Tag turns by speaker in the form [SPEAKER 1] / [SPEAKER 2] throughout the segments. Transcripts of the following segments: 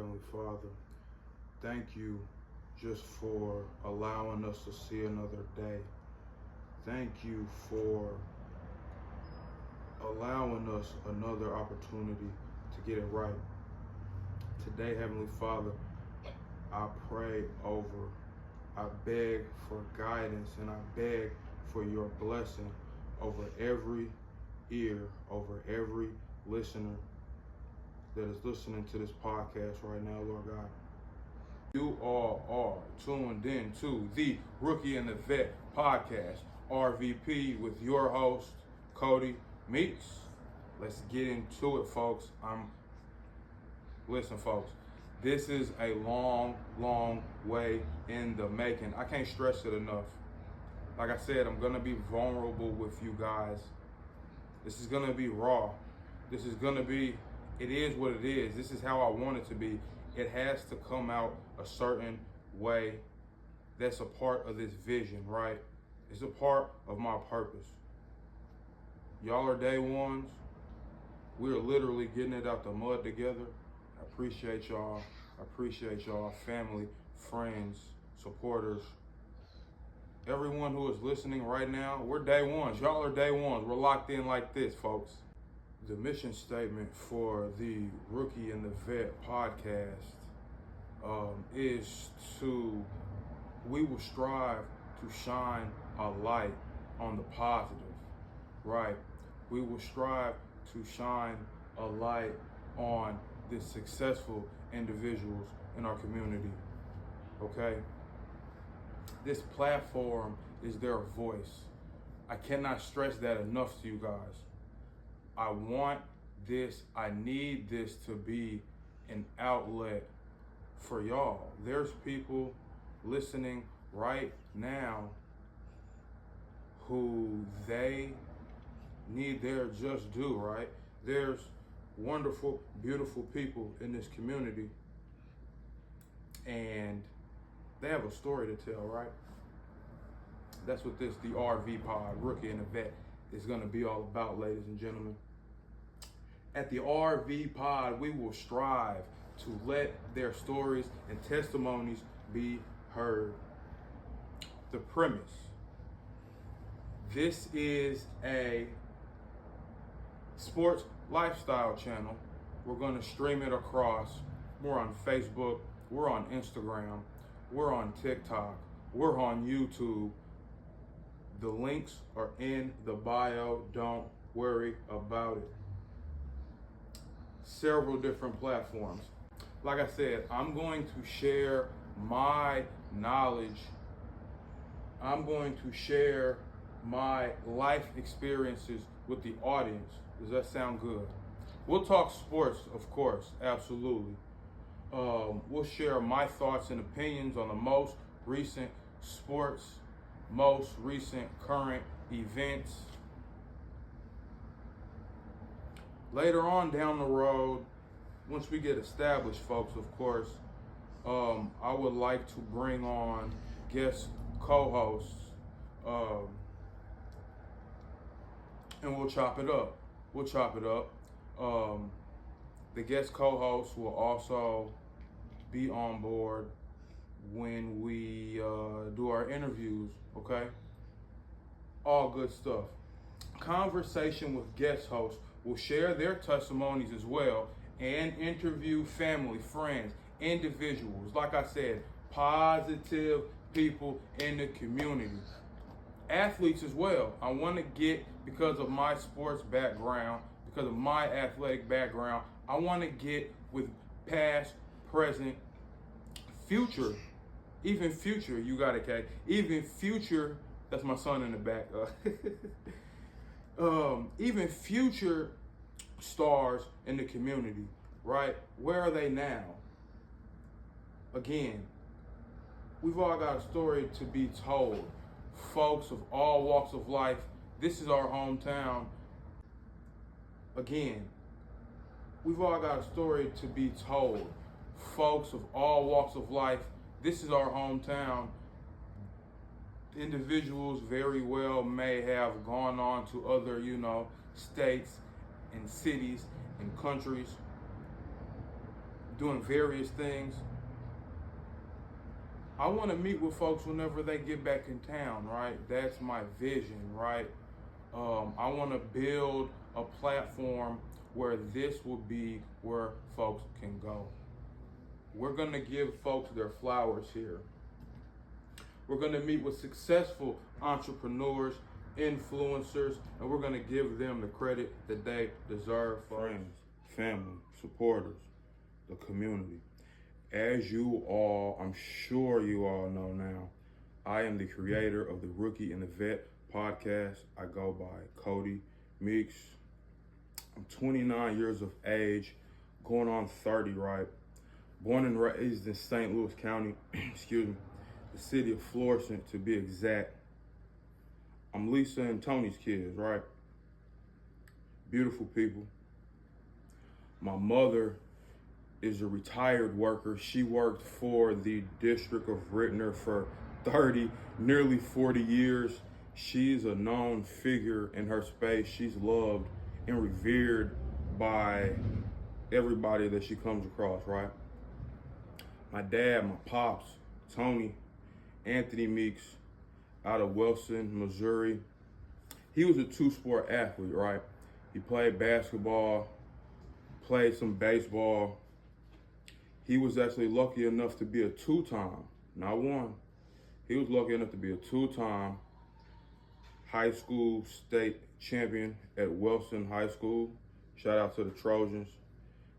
[SPEAKER 1] Heavenly Father, thank you just for allowing us to see another day. Thank you for allowing us another opportunity to get it right. Today, Heavenly Father, I beg for guidance, and I beg for your blessing over every ear, over every listener that is listening to this podcast right now, Lord God. You all are tuned in to the Rookie and the Vet podcast, RVP, with your host, Cody Meeks. Let's get into it, folks. Listen, folks, this is a long way in the making. I can't stress it enough. Like I said, I'm going to be vulnerable with you guys. This is going to be raw. This is going to be, it is what it is. This is how I want it to be. It has to come out a certain way. That's a part of this vision, right? It's a part of my purpose. Y'all are day ones. We are literally getting it out the mud together. I appreciate y'all. I appreciate y'all, family, friends, supporters. Everyone who is listening right now, we're day ones. Y'all are day ones. We're locked in like this, folks. The mission statement for the Rookie and the Vet podcast is we will strive to shine a light on the positive, right? We will strive to shine a light on the successful individuals in our community, okay? This platform is their voice. I cannot stress that enough to you guys. I want this, I need this to be an outlet for y'all. There's people listening right now who they need their just due, right? There's wonderful, beautiful people in this community, and they have a story to tell, right? That's what the RVPod, Rookie and the Vet, is going to be all about, ladies and gentlemen. At the RVPod, we will strive to let their stories and testimonies be heard. The premise: this is a sports lifestyle channel. We're going to stream it across. We're on Facebook. We're on Instagram. We're on TikTok. We're on YouTube. The links are in the bio. Don't worry about it. Several different platforms. Like I said, I'm going to share my knowledge. I'm going to share my life experiences with the audience. Does that sound good? We'll talk sports, of course, absolutely. We'll share my thoughts and opinions on the most recent sports, most recent current events. Later on down the road, once we get established, folks, of course, I would like to bring on guest co-hosts, and we'll chop it up. The guest co-hosts will also be on board when we do our interviews, okay? All good stuff. Conversation with guest hosts will share their testimonies as well and interview family, friends, individuals. Like I said, positive people in the community. Athletes as well. I want to get, because of my sports background, because of my athletic background, I want to get with past, present, future, even future, you got it, Kay. Even future, that's my son in the back. Even future stars in the community, right? Where are they now? Again, we've all got a story to be told. Folks of all walks of life, this is our hometown. Again, we've all got a story to be told. Folks of all walks of life, this is our hometown. Individuals very well may have gone on to other, states and cities and countries. doing various things. I want to meet with folks whenever they get back in town, right? That's my vision, right? I want to build a platform where this will be where folks can go. We're going to give folks their flowers here. We're going to meet with successful entrepreneurs, influencers, and we're going to give them the credit that they deserve. Friends, family, supporters, the community. As you all, I'm sure you all know now, I am the creator of the Rookie and the Vet podcast. I go by Cody Meeks. I'm 29 years of age, going on 30, right? Born and raised in St. Louis County, excuse me, the city of Florissant to be exact. I'm Lisa and Tony's kids, right? Beautiful people. My mother is a retired worker. She worked for the District of Rittner for 30, nearly 40 years. She's a known figure in her space. She's loved and revered by everybody that she comes across, right? My dad, my pops, Tony, Anthony Meeks, out of Wilson, Missouri. He was a two-sport athlete, right? He played basketball, played some baseball. He was actually lucky enough to be a two-time, not one. He was lucky enough to be a two-time high school state champion at Wilson High School. Shout out to the Trojans.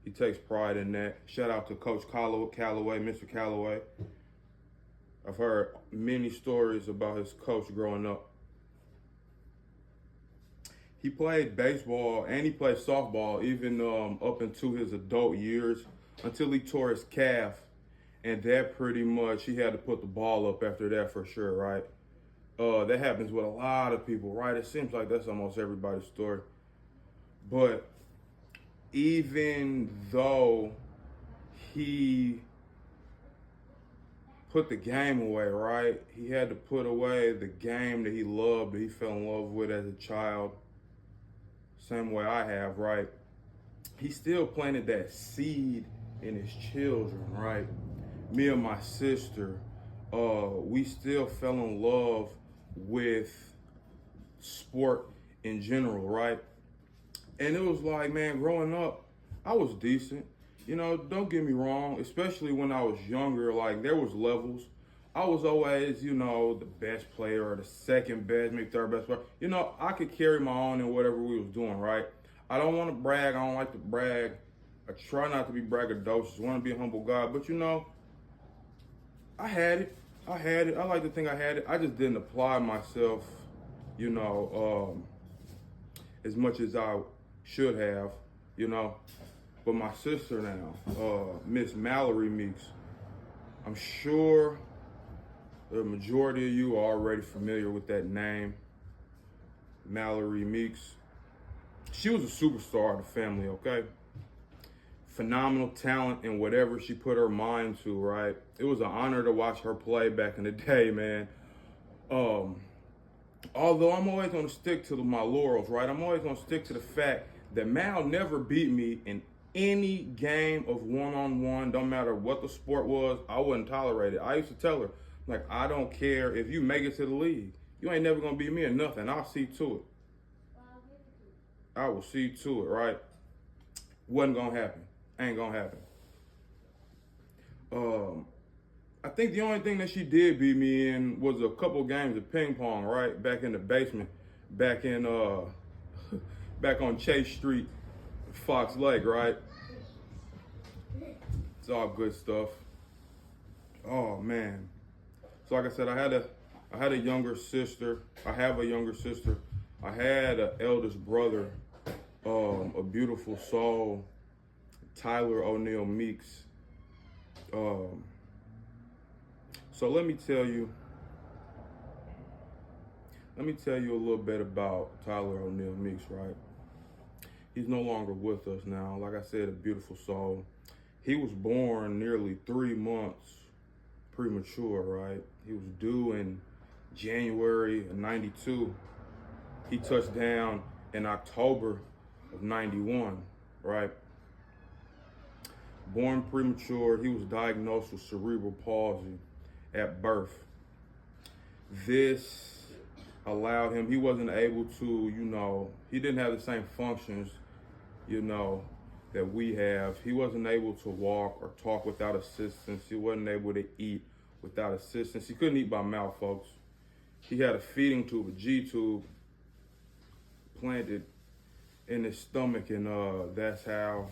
[SPEAKER 1] He takes pride in that. Shout out to Coach Calloway, Mr. Calloway. I've heard many stories about his coach growing up. He played baseball and he played softball even up into his adult years until he tore his calf. And that pretty much, he had to put the ball up after that for sure, right? That happens with a lot of people, right? It seems like that's almost everybody's story. But even though he put the game away, right? He had to put away the game that he loved, that he fell in love with as a child. Same way I have, right? He still planted that seed in his children, right? Me and my sister, we still fell in love with sport in general, right? And it was like, man, growing up, I was decent. You know, don't get me wrong, especially when I was younger, like there was levels. I was always, you know, the best player or the second best, maybe third best player. You know, I could carry my own in whatever we was doing, right? I don't want to brag. I don't like to brag. I try not to be braggadocious. I want to be a humble guy. But, you know, I had it. I like to think I had it. I just didn't apply myself, you know, as much as I should have, you know. But my sister now, Miss Mallory Meeks, I'm sure the majority of you are already familiar with that name, Mallory Meeks. She was a superstar of the family, okay? Phenomenal talent in whatever she put her mind to, right? It was an honor to watch her play back in the day, man. Although I'm always going to stick to my laurels, right? I'm always going to stick to the fact that Mal never beat me in any game of one-on-one, don't matter what the sport was, I wouldn't tolerate it. I used to tell her, like, I don't care if you make it to the league. You ain't never going to beat me in nothing. I'll see to it. I will see to it, right? Wasn't going to happen. Ain't going to happen. I think the only thing that she did beat me in was a couple games of ping pong, right? Back in the basement, back on Chase Street, Fox Lake, right? It's all good stuff. Oh man. So like I said, I had a younger sister. I have a younger sister. I had an eldest brother, a beautiful soul, Tyler O'Neal Meeks. So let me tell you a little bit about Tyler O'Neal Meeks, right? He's no longer with us now. Like I said, a beautiful soul. He was born nearly 3 months premature, right? He was due in January of 92. He touched down in October of 91, right? born premature. He was diagnosed with cerebral palsy at birth. This allowed him, he wasn't able to, he didn't have the same functions, that we have. He wasn't able to walk or talk without assistance. He wasn't able to eat without assistance. He couldn't eat by mouth, folks. He had a feeding tube, a G tube, planted in his stomach, and that's how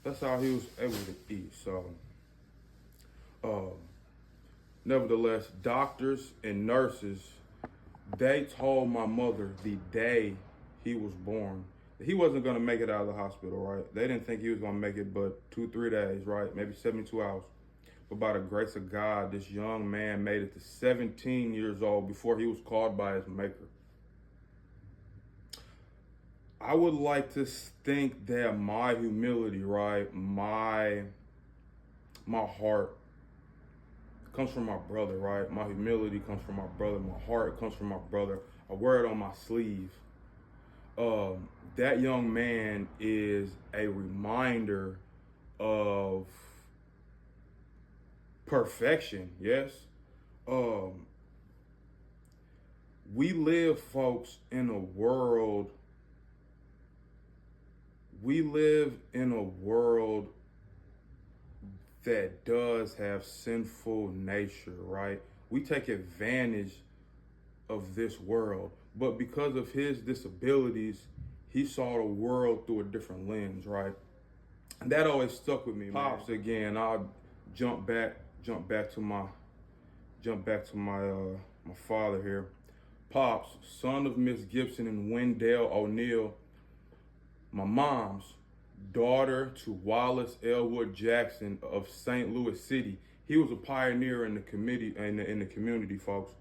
[SPEAKER 1] he was able to eat. So, nevertheless, doctors and nurses, they told my mother the day he was born he wasn't going to make it out of the hospital, right? They didn't think he was going to make it but 2-3 days, right? Maybe 72 hours. But by the grace of God, this young man made it to 17 years old before he was called by his maker. I would like to think that my humility, right, my heart comes from my brother, right? My humility comes from my brother. My heart comes from my brother. I wear it on my sleeve. That young man is a reminder of perfection, yes? We live, folks, in a world that does have sinful nature, right? We take advantage of this world, but because of his disabilities, he saw the world through a different lens, right? And that always stuck with me, man. Pops, again, I'll jump back to my father here. Pops, son of Miss Gibson and Wendell O'Neill, my mom's daughter to Wallace Elwood Jackson of St. Louis City. He was a pioneer in the community, folks.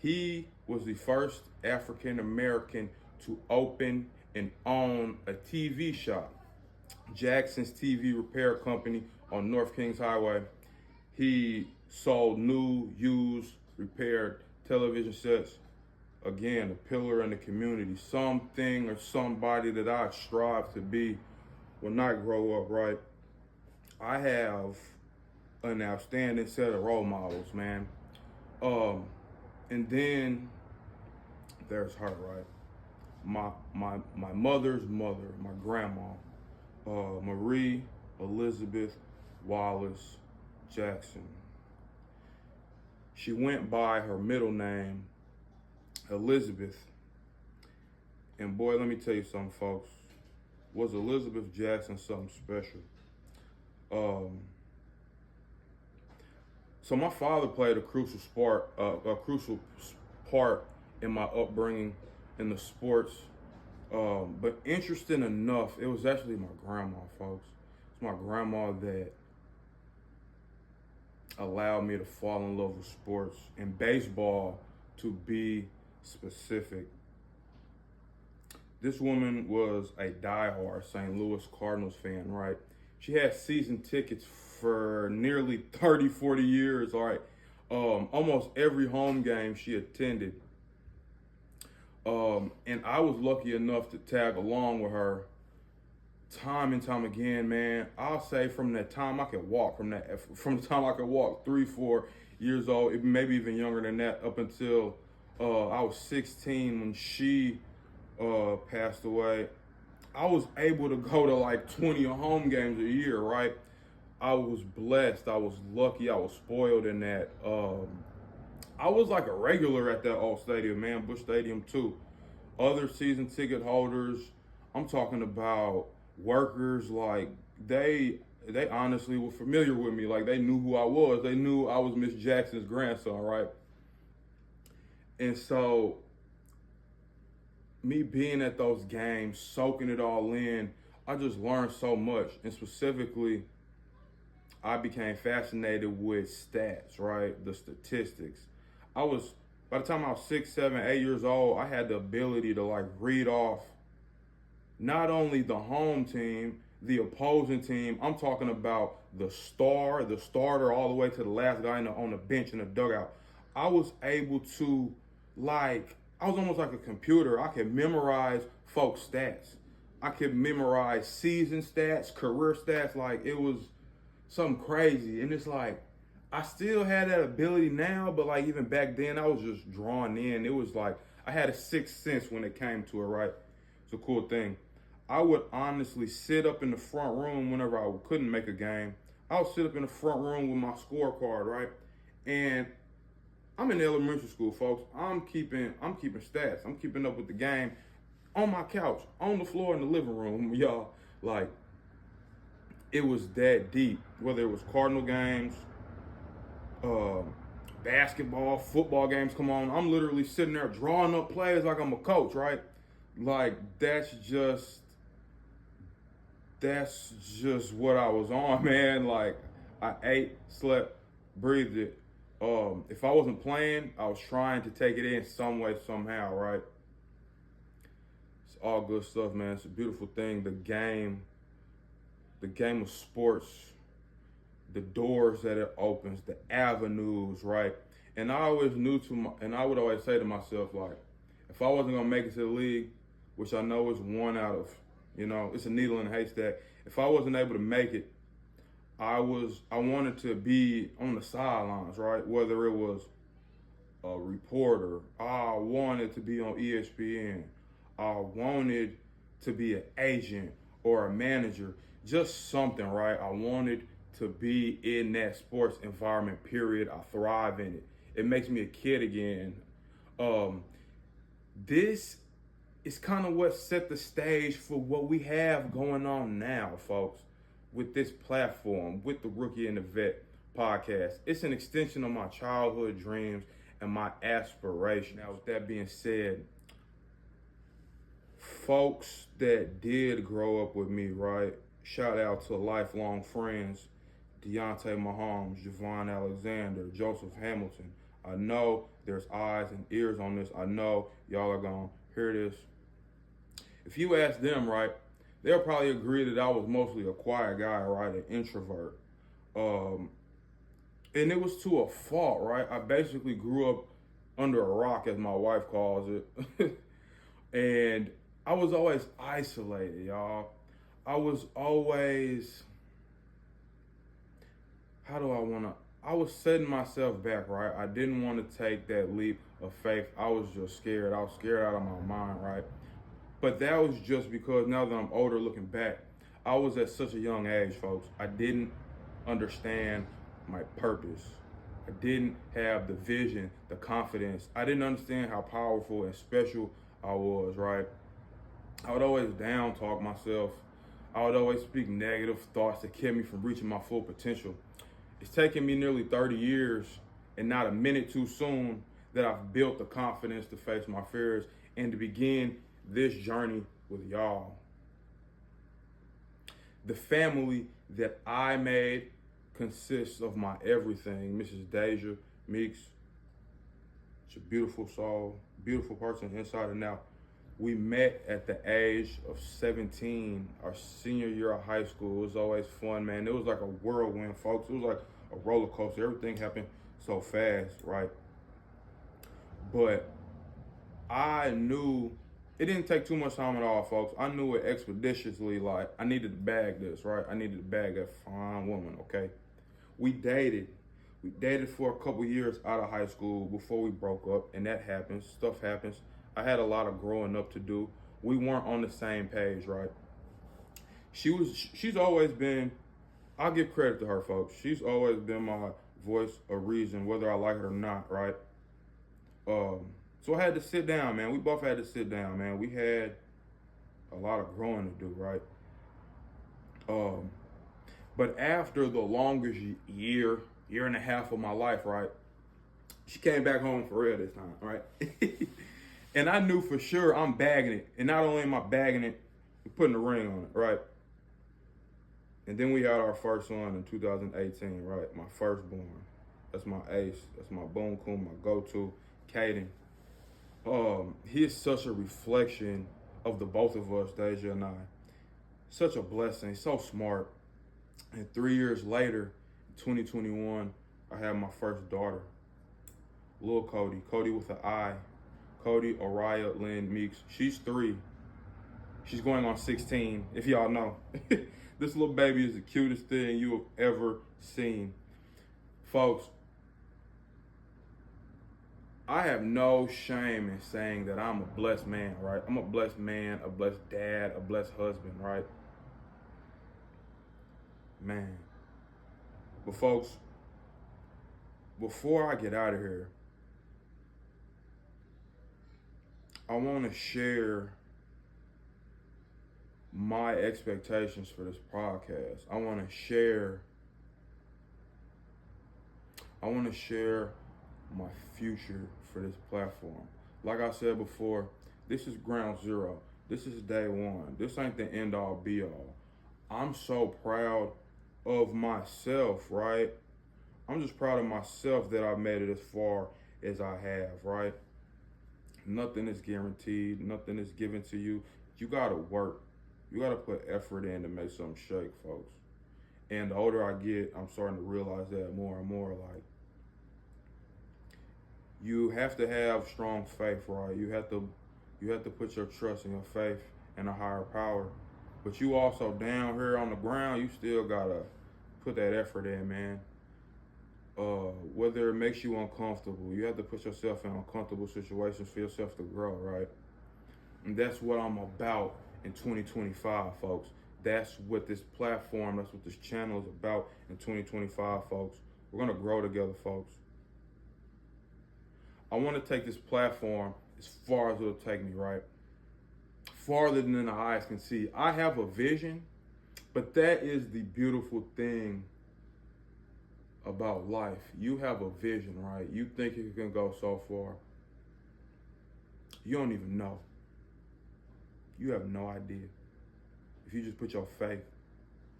[SPEAKER 1] He was the first African American to open and own a TV shop, Jackson's TV Repair Company on North Kings Highway. He sold new, used, repaired television sets. Again, a pillar in the community, something or somebody that I strive to be when I grow up, right? I have an outstanding set of role models, man. And then there's her, right? My mother's mother, my grandma, Marie Elizabeth Wallace Jackson. She went by her middle name, Elizabeth. And boy, let me tell you something, folks. Was Elizabeth Jackson something special? So my father played a crucial part in my upbringing in the sports. But interesting enough, it was actually my grandma, folks. It's my grandma that allowed me to fall in love with sports and baseball, to be specific. This woman was a diehard St. Louis Cardinals fan, right? She had season tickets for nearly 30, 40 years, all right? Almost every home game she attended. And I was lucky enough to tag along with her time and time again, man. I'll say from the time I could walk, from the time I could walk, 3-4 years old, maybe even younger than that, up until I was 16 when she passed away. I was able to go to like 20 home games a year, right? I was blessed. I was lucky. I was spoiled in that. I was like a regular at that old stadium, man, Busch Stadium too. Other season ticket holders, I'm talking about workers, like they honestly were familiar with me. Like they knew who I was. They knew I was Miss Jackson's grandson, right? And so me being at those games, soaking it all in, I just learned so much. And specifically, I became fascinated with stats, right? The statistics. By the time I was 6, 7, 8 years old, I had the ability to like read off not only the home team, the opposing team. I'm talking about the starter, all the way to the last guy on the bench in the dugout. I was able to I was almost like a computer. I could memorize folks' stats. I could memorize season stats, career stats. Like it was something crazy. And it's like, I still had that ability now, but like even back then, I was just drawn in. It was like, I had a sixth sense when it came to it, right? It's a cool thing. I would honestly sit up in the front room whenever I couldn't make a game. I would sit up in the front room with my scorecard, right? And I'm in elementary school, folks. I'm keeping stats. I'm keeping up with the game on my couch, on the floor in the living room, y'all. Like, it was that deep. Whether it was Cardinal games, basketball, football games come on, I'm literally sitting there drawing up plays like I'm a coach, right? Like, that's just what I was on, man. Like, I ate, slept, breathed it. If I wasn't playing, I was trying to take it in some way, somehow, right? It's all good stuff, man. It's a beautiful thing. The game of sports, the doors that it opens, the avenues, right? And I always and I would always say to myself, like, if I wasn't gonna make it to the league, which I know is one out of, it's a needle in a haystack. If I wasn't able to make it, I wanted to be on the sidelines, right? Whether it was a reporter, I wanted to be on ESPN, I wanted to be an agent or a manager, just something, right? I wanted to be in that sports environment, period. I thrive in it. It makes me a kid again. This is kind of what set the stage for what we have going on now, folks, with this platform, with the Rookie and the Vet podcast. It's an extension of my childhood dreams and my aspirations. Now, with that being said, folks that did grow up with me, right? Shout out to lifelong friends, Deontay Mahomes, Javon Alexander, Joseph Hamilton. I know there's eyes and ears on this. I know y'all are going to hear this. If you ask them, right, they'll probably agree that I was mostly a quiet guy, right, an introvert. And it was to a fault, right? I basically grew up under a rock, as my wife calls it. And I was always isolated, y'all. I was always, I was setting myself back, right? I didn't want to take that leap of faith. I was just scared. I was scared out of my mind, right? But that was just because now that I'm older looking back, I was at such a young age, folks. I didn't understand my purpose. I didn't have the vision, the confidence. I didn't understand how powerful and special I was, right? I would always down talk myself. I would always speak negative thoughts that kept me from reaching my full potential. It's taken me nearly 30 years and not a minute too soon that I've built the confidence to face my fears and to begin this journey with y'all. The family that I made consists of my everything. Mrs. Deja Meeks, she's a beautiful soul, beautiful person inside and out. We met at the age of 17, our senior year of high school. It was always fun, man. It was like a whirlwind, folks. It was like a roller coaster. Everything happened so fast, right? But I knew it didn't take too much time at all, folks. I knew it expeditiously, like I needed to bag this, right? I needed to bag that fine woman, okay? We dated for a couple years out of high school before we broke up, and that happens. Stuff happens. I had a lot of growing up to do. We weren't on the same page, right? She's always been, I'll give credit to her, folks. She's always been my voice of reason, whether I like it or not, right? So I had to sit down, man. We both had to sit down, man. We had a lot of growing to do, right? But after the longest year and a half of my life, right? She came back home for real this time, right? And I knew for sure I'm bagging it. And not only am I bagging it, I'm putting a ring on it, right? And then we had our first son in 2018, right? My firstborn. That's my ace. That's my boom coon, my go-to, Caden. He is such a reflection of the both of us, Deja and I. Such a blessing. So smart. And 3 years later, in 2021, I had my first daughter, little Cody with an I. Cody Araya Lynn Meeks. She's 3. She's going on 16, if y'all know. This little baby is the cutest thing you have ever seen. Folks, I have no shame in saying that I'm a blessed man, right? I'm a blessed man, a blessed dad, a blessed husband, right? Man. But folks, before I get out of here, I want to share my expectations for this podcast. I want to share my future for this platform. Like I said before, this is ground zero. This is day one. This ain't the end all be all. I'm so proud of myself, right? I'm just proud of myself that I made it as far as I have, right? Nothing is guaranteed. Nothing is given to you. You gotta work. You gotta put effort in to make something shake, folks. And the older I get, I'm starting to realize that more and more. Like, you have to have strong faith, right? You have to put your trust and your faith in a higher power. But you also down here on the ground, you still gotta put that effort in, man. Whether it makes you uncomfortable, you have to put yourself in uncomfortable situations for yourself to grow, right? And that's what I'm about in 2025, folks. That's what this platform, that's what this channel is about in 2025, folks. We're gonna grow together, folks. I want to take this platform as far as it'll take me, right? Farther than the eyes can see. I have a vision, but that is the beautiful thing about life. You have a vision, right? You think you can go so far. You don't even know. You have no idea. If you just put your faith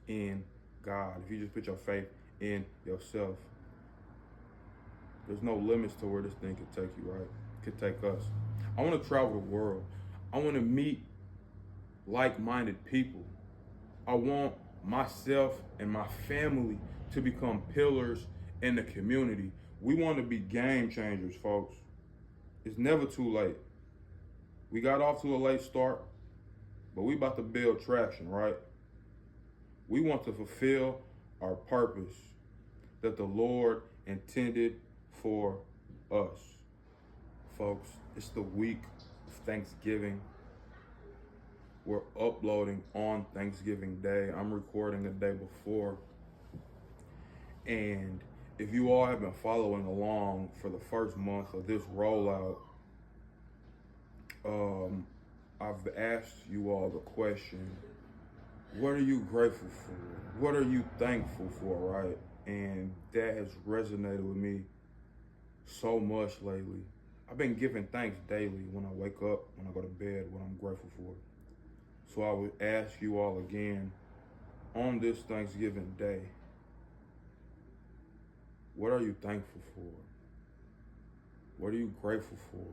[SPEAKER 1] in God, if you just put your faith in yourself, there's no limits to where this thing could take you, right? It could take us. I want to travel the world. I want to meet like-minded people. I want myself and my family to become pillars in the community. We want to be game changers, folks. It's never too late. We got off to a late start, but we about to build traction, right? We want to fulfill our purpose that the Lord intended for us. Folks, it's the week of Thanksgiving. We're uploading on Thanksgiving Day. I'm recording the day before. And if you all have been following along for the first month of this rollout, I've asked you all the question, what are you grateful for? What are you thankful for, right? And that has resonated with me so much lately. I've been giving thanks daily when I wake up, when I go to bed, what I'm grateful for. So I would ask you all again, on this Thanksgiving Day, what are you thankful for? What are you grateful for?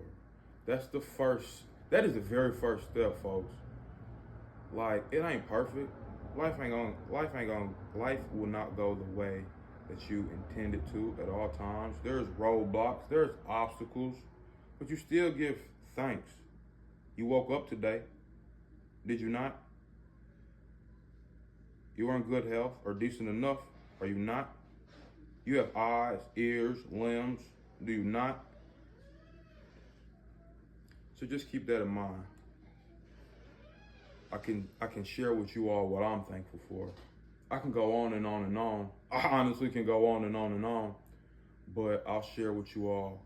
[SPEAKER 1] That is the very first step, folks. Like, it ain't perfect. Life will not go the way that you intended to at all times. There's roadblocks, there's obstacles, but you still give thanks. You woke up today, did you not? You are in good health or decent enough, are you not? You have eyes, ears, limbs, do you not? So just keep that in mind. I can share with you all what I'm thankful for. I can go on and on and on. I honestly can go on and on and on, but I'll share with you all,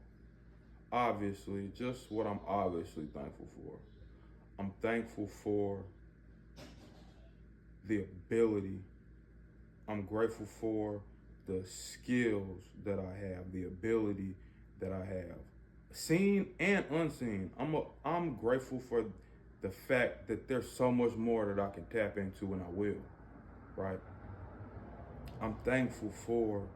[SPEAKER 1] obviously, just what I'm obviously thankful for. I'm thankful for the ability. I'm grateful for the skills that I have, the ability that I have, seen and unseen. I'm grateful for the fact that there's so much more that I can tap into, and I will, right? I'm thankful for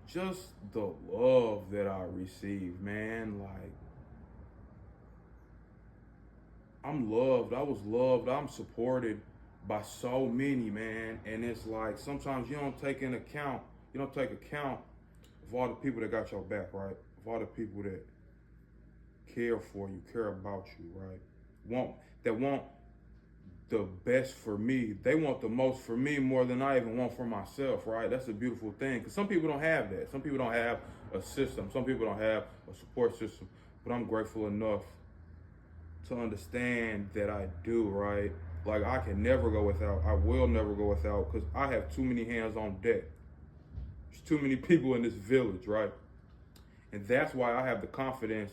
[SPEAKER 1] just the love that I receive, man. Like, I'm loved. I was loved. I'm supported by so many, man. And it's like, sometimes you don't take account of all the people that got your back, right? Of all the people that care for you, care about you, right? That won't the best for me. They want the most for me more than I even want for myself, right? That's a beautiful thing, because some people don't have that. Some people don't have a system. Some people don't have a support system. But I'm grateful enough to understand that I do, right? Like, I can never go without. I will never go without, because I have too many hands on deck. There's too many people in this village, right? And that's why I have the confidence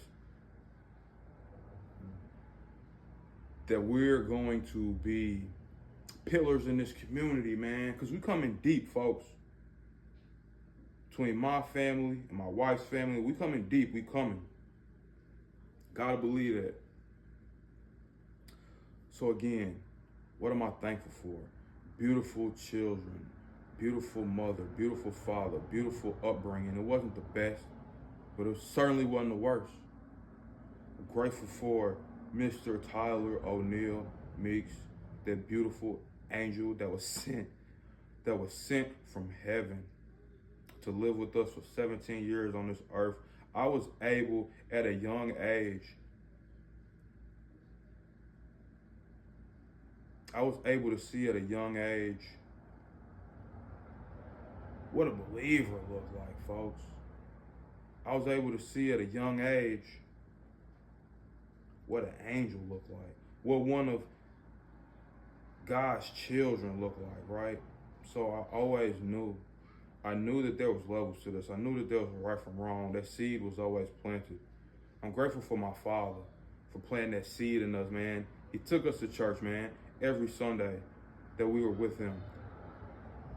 [SPEAKER 1] that we're going to be pillars in this community, man, because we coming deep, folks. Between my family and my wife's family, we coming deep, we coming. Gotta believe that. So again, what am I thankful for? Beautiful children, beautiful mother, beautiful father, beautiful upbringing. It wasn't the best, but it certainly wasn't the worst. I'm grateful for Mr. Tyler O'Neal Meeks, that beautiful angel that was sent from heaven to live with us for 17 years on this earth. I was able at a young age, to see at a young age what a believer looked like, folks. I was able to see at a young age what an angel looked like, what one of God's children looked like, right? So I always knew. I knew that there was levels to this. I knew that there was right from wrong. That seed was always planted. I'm grateful for my father for planting that seed in us, man. He took us to church, man, every Sunday that we were with him.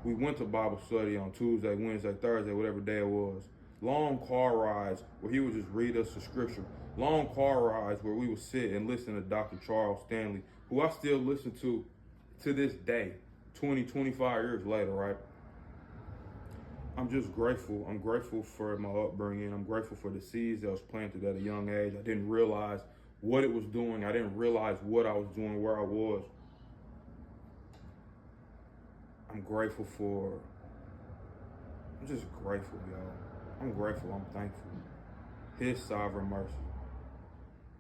[SPEAKER 1] We went to Bible study on Tuesday, Wednesday, Thursday, whatever day it was. Long car rides where he would just read us the scripture. Long car rides where we would sit and listen to Dr. Charles Stanley, who I still listen to this day, 20, 25 years later, right? I'm just grateful. I'm grateful for my upbringing. I'm grateful for the seeds that was planted at a young age. I didn't realize what it was doing. I didn't realize what I was doing, where I was. I'm just grateful, y'all. I'm grateful. I'm thankful. His sovereign mercy.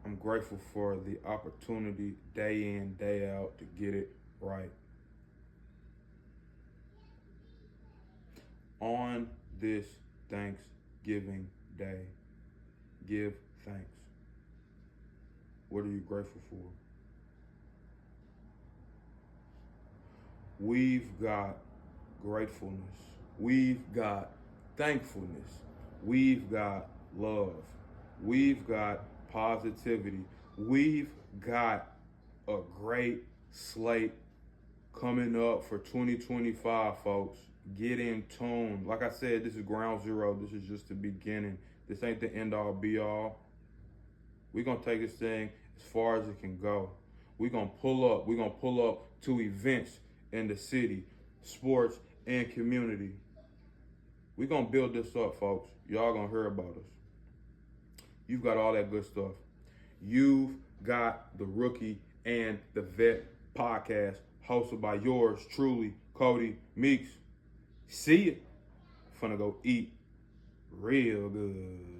[SPEAKER 1] I'm grateful for the opportunity day in, day out to get it right. On this Thanksgiving Day, give thanks. What are you grateful for? We've got gratefulness. We've got thankfulness. We've got love. We've got positivity. We've got a great slate coming up for 2025, folks. Get in tune. Like I said, this is ground zero. This is just the beginning. This ain't the end all be all. We're going to take this thing as far as it can go. We're going to pull up. We're going to pull up to events in the city, sports, and community. We're going to build this up, folks. Y'all going to hear about us. You've got all that good stuff. You've got the Rookie and the Vet podcast hosted by yours truly, Cody Meeks. See ya. Finna go eat real good.